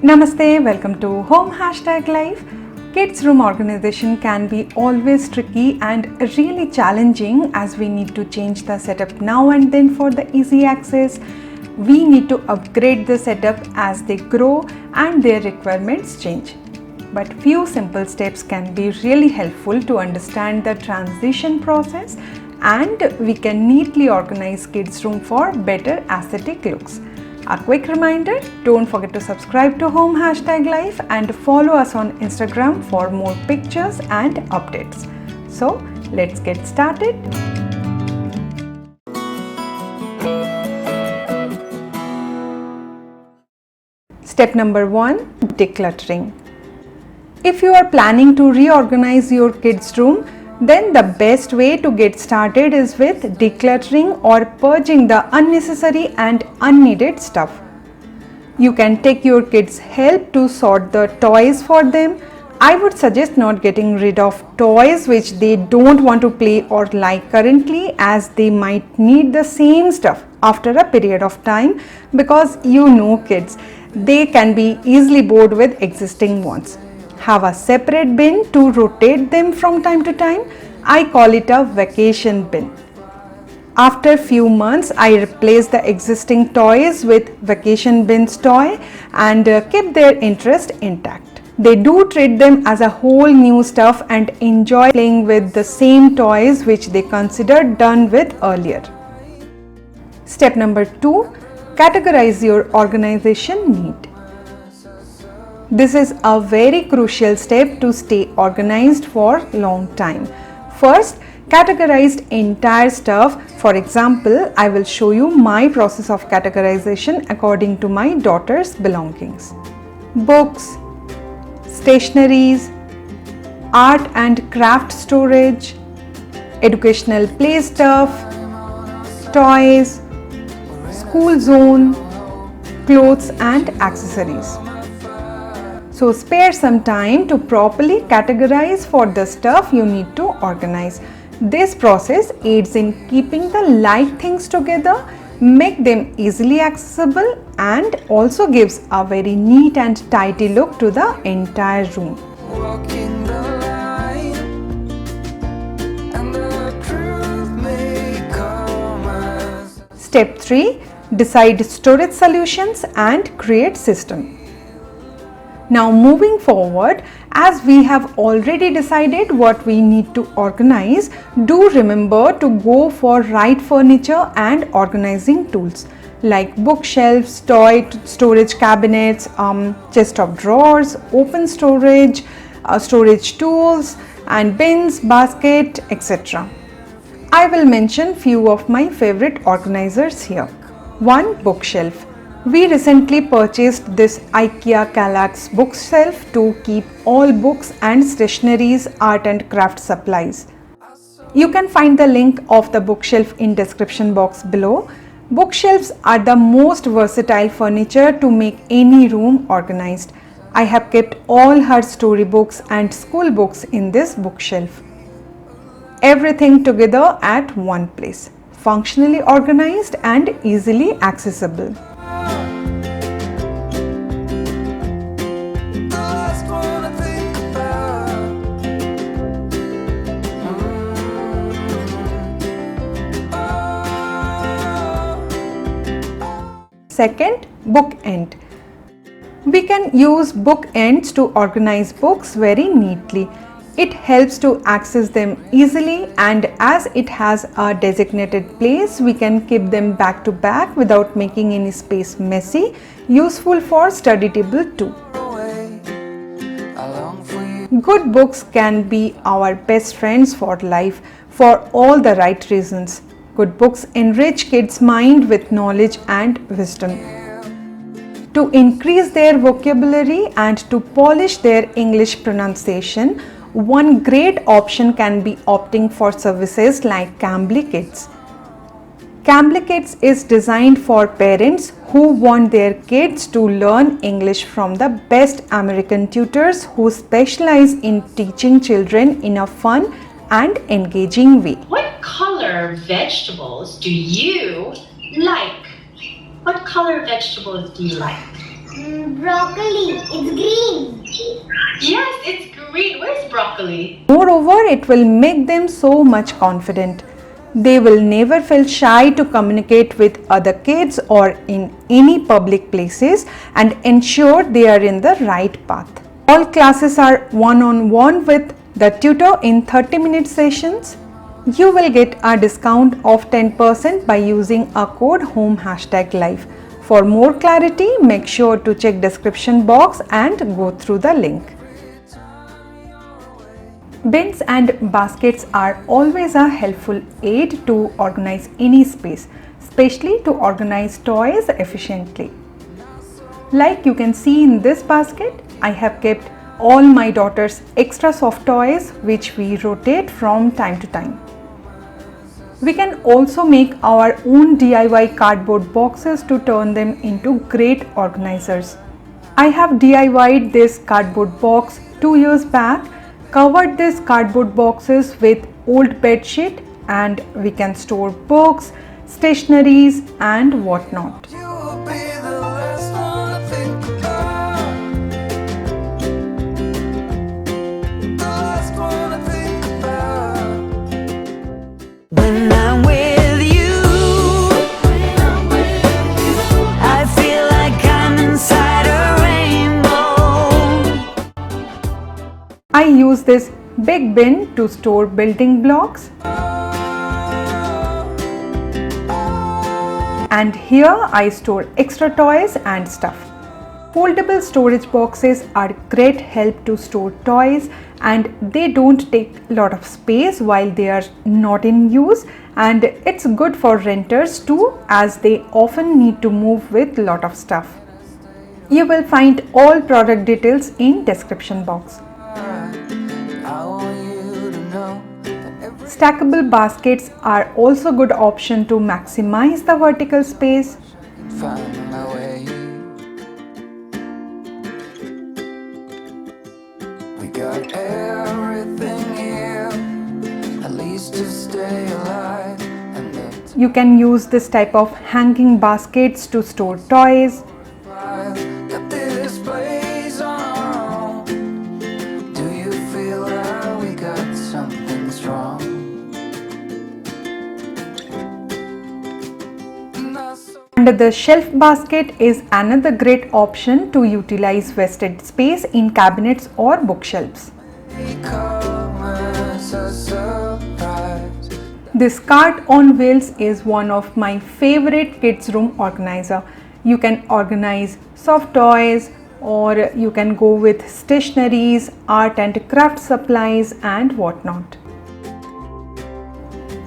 Namaste, welcome to Home #Life. Kids room organization can be always tricky and really challenging as we need to change the setup now and then for the easy access. We need to upgrade the setup as they grow and their requirements change. But few simple steps can be really helpful to understand the transition process, and we can neatly organize kids room for better aesthetic looks. A quick reminder, don't forget to subscribe to Home #Life and follow us on Instagram for more pictures and updates. So let's get started. Step number 1, decluttering. If you are planning to reorganize your kids' room, then the best way to get started is with decluttering or purging the unnecessary and unneeded stuff. You can take your kids' help to sort the toys for them. I would suggest not getting rid of toys which they don't want to play or like currently, as they might need the same stuff after a period of time, because you know kids, they can be easily bored with existing ones. Have a separate bin to rotate them from time to time. I call it a vacation bin. After few months, I replace the existing toys with vacation bin's toy and keep their interest intact. They do treat them as a whole new stuff and enjoy playing with the same toys which they considered done with earlier. Step number 2, categorize your organization need. This is a very crucial step to stay organized for long time. First, categorize entire stuff. For example, I will show you my process of categorization according to my daughter's belongings. Books, stationeries, art and craft storage, educational play stuff, toys, school zone, clothes and accessories. So spare some time to properly categorize for the stuff you need to organize. This process aids in keeping the light things together, make them easily accessible, and also gives a very neat and tidy look to the entire room. Step 3, decide storage solutions and create system. Now moving forward, as we have already decided what we need to organize, do remember to go for right furniture and organizing tools like bookshelves, toy storage cabinets, chest of drawers, open storage, storage tools and bins, basket, etc. I will mention few of my favorite organizers here. 1. Bookshelf. We recently purchased this IKEA Kallax bookshelf to keep all books and stationeries, art and craft supplies. You can find the link of the bookshelf in description box below. Bookshelves are the most versatile furniture to make any room organized. I have kept all her storybooks and school books in this bookshelf. Everything together at one place, functionally organized and easily accessible. Second, bookend. We can use bookends to organize books very neatly. It helps to access them easily, and as it has a designated place, we can keep them back to back without making any space messy. Useful for study table too. Good books can be our best friends for life for all the right reasons. Good books enrich kids' mind with knowledge and wisdom. To increase their vocabulary and to polish their English pronunciation, one great option can be opting for services like Cambly Kids. Cambly Kids is designed for parents who want their kids to learn English from the best American tutors who specialize in teaching children in a fun and engaging way. What color vegetables do you like? What color vegetables do you like? Broccoli. It's green. Yes, it's green. Where's broccoli? Moreover, it will make them so much confident. They will never feel shy to communicate with other kids or in any public places and ensure they are in the right path. All classes are one-on-one with the tutor in 30-minute sessions. You will get a discount of 10% by using a code HOME#live. For more clarity, make sure to check description box and go through the link. Bins and baskets are always a helpful aid to organize any space, especially to organize toys efficiently. Like you can see in this basket, I have kept all my daughter's extra soft toys which we rotate from time to time. We can also make our own DIY cardboard boxes to turn them into great organizers. I have DIY'd this cardboard box 2 years back, covered these cardboard boxes with old bed sheet, and we can store books, stationeries and whatnot. When I'm with you, I feel like I'm inside a rainbow. I use this big bin to store building blocks. And here I store extra toys and stuff. Foldable storage boxes are great help to store toys, and they don't take a lot of space while they are not in use, and it's good for renters too, as they often need to move with lot of stuff. You will find all product details in description box. Stackable baskets are also good option to maximize the vertical space. Got everything here, at least to stay alive. You can use this type of hanging baskets to store toys. Got this place on our own. Do you feel that we got something strong? And the shelf basket is another great option to utilize wasted space in cabinets or bookshelves. This cart on wheels is one of my favorite kids room organizer. You can organize soft toys, or you can go with stationeries, art and craft supplies and whatnot.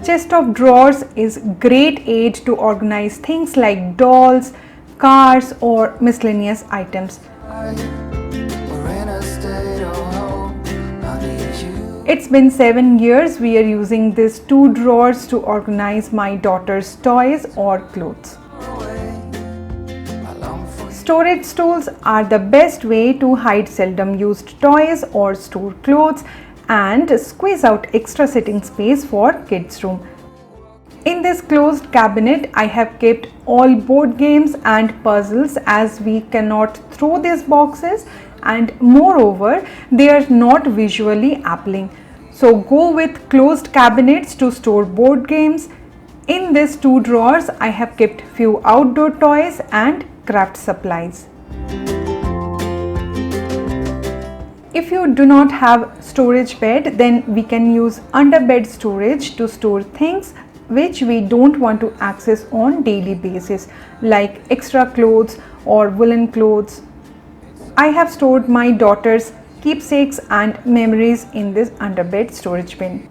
Chest of drawers is great aid to organize things like dolls, cars or miscellaneous items. It's been 7 years we are using these 2 drawers to organize my daughter's toys or clothes. Storage stools are the best way to hide seldom used toys or store clothes and squeeze out extra sitting space for kids' room. In this closed cabinet, I have kept all board games and puzzles, as we cannot throw these boxes, and moreover, they are not visually appealing. So go with closed cabinets to store board games. In these 2 drawers, I have kept few outdoor toys and craft supplies. If you do not have storage bed, then we can use underbed storage to store things which we don't want to access on daily basis, like extra clothes or woolen clothes. I have stored my daughter's keepsakes and memories in this underbed storage bin.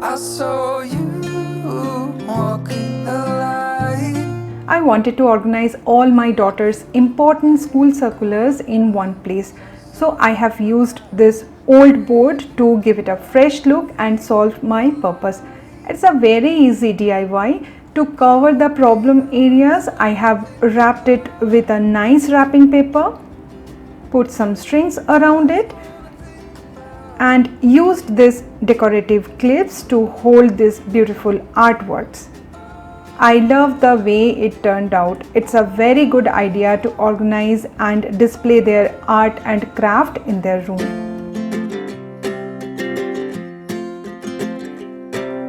I saw you walking the line. I wanted to organize all my daughter's important school circulars in one place. So I have used this old board to give it a fresh look and solve my purpose. It's a very easy DIY. To cover the problem areas, I have wrapped it with a nice wrapping paper, put some strings around it, and used these decorative clips to hold these beautiful artworks. I love the way it turned out. It's a very good idea to organize and display their art and craft in their room.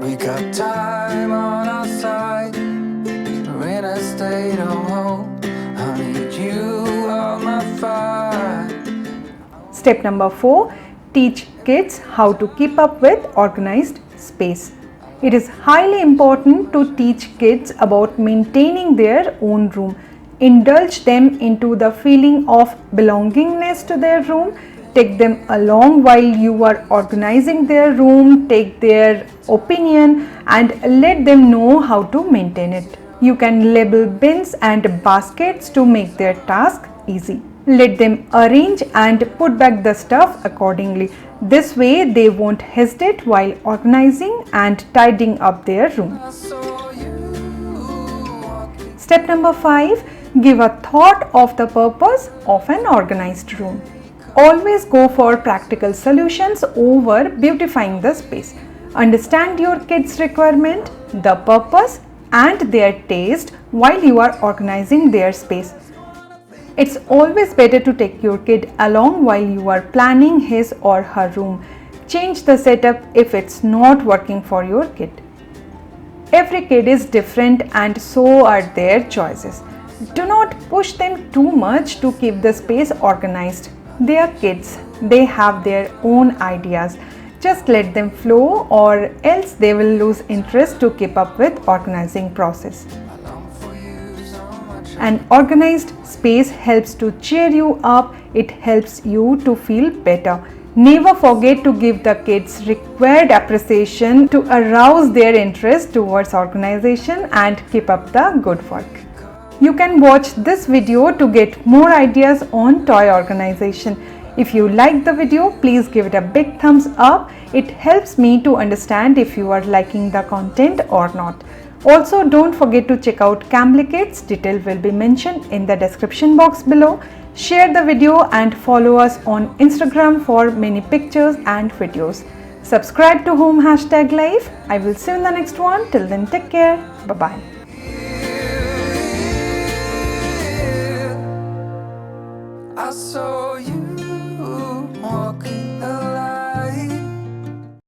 We got time on our side. We're in a state of hope. I need you on my fire. Step number 4. Teach kids how to keep up with organized space. It is highly important to teach kids about maintaining their own room. Indulge them into the feeling of belongingness to their room. Take them along while you are organizing their room. Take their opinion and let them know how to maintain it. You can label bins and baskets to make their task easy. Let them arrange and put back the stuff accordingly. This way they won't hesitate while organizing and tidying up their room. Step number 5. Give a thought of the purpose of an organized room. Always go for practical solutions over beautifying the space. Understand your kids' requirement, the purpose, and their taste while you are organizing their space. It's always better to take your kid along while you are planning his or her room. Change the setup if it's not working for your kid. Every kid is different and so are their choices. Do not push them too much to keep the space organized. They are kids. They have their own ideas. Just let them flow or else they will lose interest to keep up with organizing process. An organized space helps to cheer you up. It helps you to feel better. Never forget to give the kids required appreciation to arouse their interest towards organization and keep up the good work. You can watch this video to get more ideas on toy organization. If you like the video, please give it a big thumbs up. It helps me to understand if you are liking the content or not. Also, don't forget to check out Cambly kits. Detail will be mentioned in the description box below. Share the video and follow us on Instagram for many pictures and videos. Subscribe to Home #Life. I will see you in the next one. Till then, take care. Bye-bye. I saw